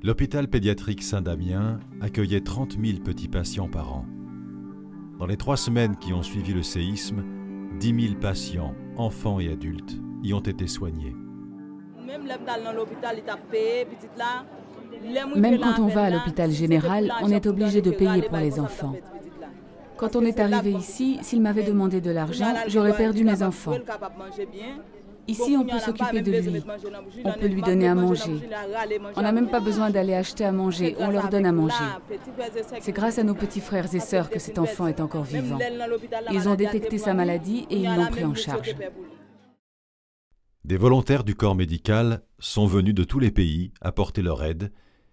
L'hôpital pédiatrique Saint-Damien accueillait 30 000 petits patients par an. Dans les 3 semaines qui ont suivi le séisme, 10 000 patients, enfants et adultes, y ont été soignés. Même quand on va à l'hôpital général, on est obligé de payer pour les enfants. Quand on est arrivé ici, s'il m'avait demandé de l'argent, j'aurais perdu mes enfants. Ici, on peut s'occuper de lui. On peut lui donner à manger. On n'a même pas besoin d'aller acheter à manger, on leur donne à manger. C'est grâce à nos petits frères et sœurs que cet enfant est encore vivant. Ils ont détecté sa maladie et ils l'ont pris en charge. Des volontaires du corps médical sont venus de tous les pays apporter leur aide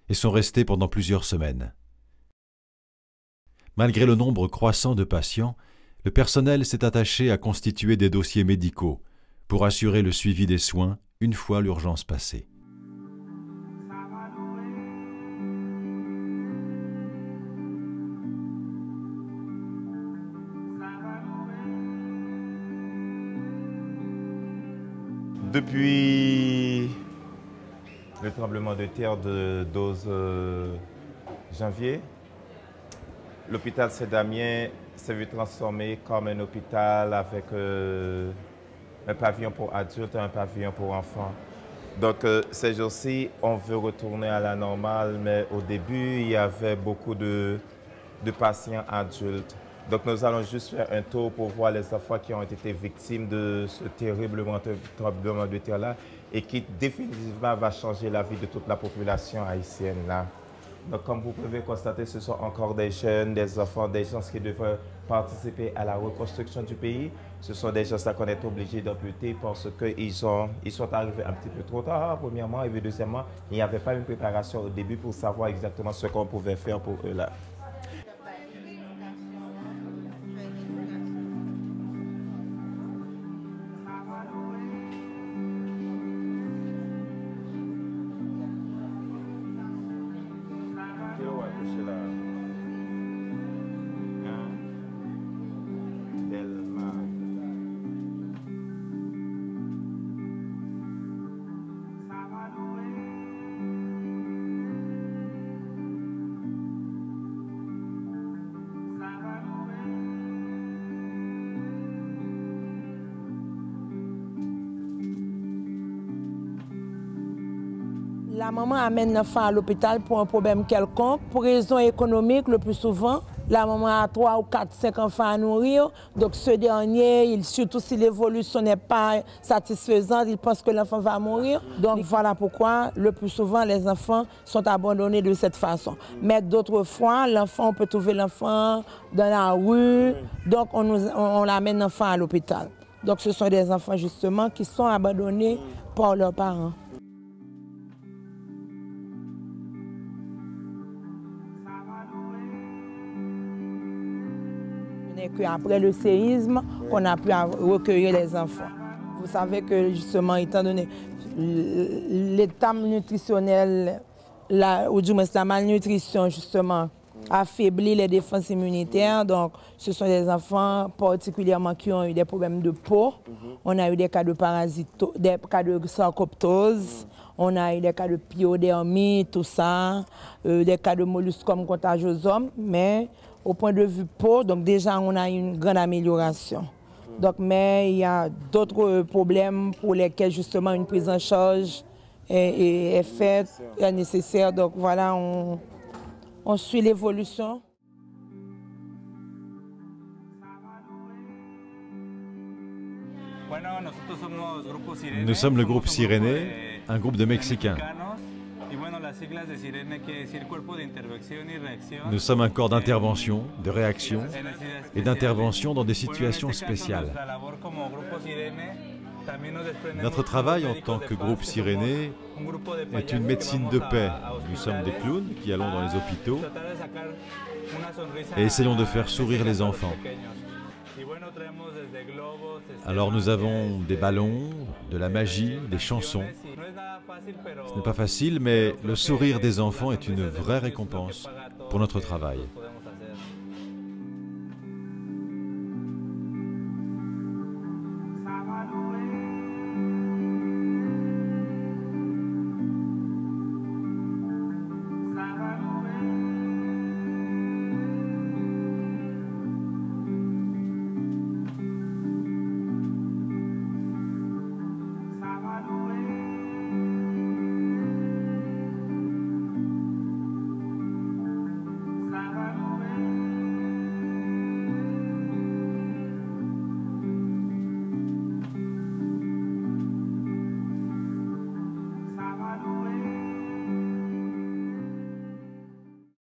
et sont restés pendant plusieurs semaines. Malgré le nombre croissant de patients, le personnel s'est attaché à constituer des dossiers médicaux pour assurer le suivi des soins une fois l'urgence passée. Depuis le tremblement de terre de 12 janvier, l'hôpital Saint-Damien s'est vu transformé comme un hôpital avec un pavillon pour adultes et un pavillon pour enfants. Donc ces jours-ci, on veut retourner à la normale, mais au début, il y avait beaucoup de patients adultes. Donc nous allons juste faire un tour pour voir les enfants qui ont été victimes de ce terrible tremblement de terre-là et qui définitivement va changer la vie de toute la population haïtienne là. Donc comme vous pouvez constater, ce sont encore des jeunes, des enfants, des gens qui devraient participer à la reconstruction du pays. Ce sont des gens qu'on est obligé d'amputer parce qu'ils sont arrivés un petit peu trop tard, premièrement, et deuxièmement, il n'y avait pas une préparation au début pour savoir exactement ce qu'on pouvait faire pour eux là. La maman amène l'enfant à l'hôpital pour un problème quelconque, pour raison économique le plus souvent. La maman a 3 ou 4, 5 enfants à nourrir, donc ce dernier, surtout si l'évolution n'est pas satisfaisante, il pense que l'enfant va mourir. Donc voilà pourquoi le plus souvent les enfants sont abandonnés de cette façon. Mais d'autres fois, on peut trouver l'enfant dans la rue, donc on amène l'enfant à l'hôpital. Donc ce sont des enfants justement qui sont abandonnés par leurs parents. Après le séisme, qu'on a pu recueillir les enfants. Vous savez que justement, étant donné l'état nutritionnel, ou du moins la malnutrition justement, affaiblit les défenses immunitaires. Donc, ce sont des enfants particulièrement qui ont eu des problèmes de peau. On a eu des cas de des cas de sarcoptose. On a eu des cas de pyodermie, tout ça, des cas de molluscum contagiosum, mais au point de vue peau, donc déjà on a une grande amélioration. Donc, mais il y a d'autres problèmes pour lesquels justement une prise en charge est faite, est nécessaire. Donc voilà, on suit l'évolution. Nous sommes le groupe Siréné, un groupe de Mexicains. Nous sommes un corps d'intervention, de réaction et d'intervention dans des situations spéciales. Notre travail en tant que groupe Siréné est une médecine de paix. Nous sommes des clowns qui allons dans les hôpitaux et essayons de faire sourire les enfants. Alors nous avons des ballons, de la magie, des chansons. Ce n'est pas facile, mais le sourire des enfants est une vraie récompense pour notre travail.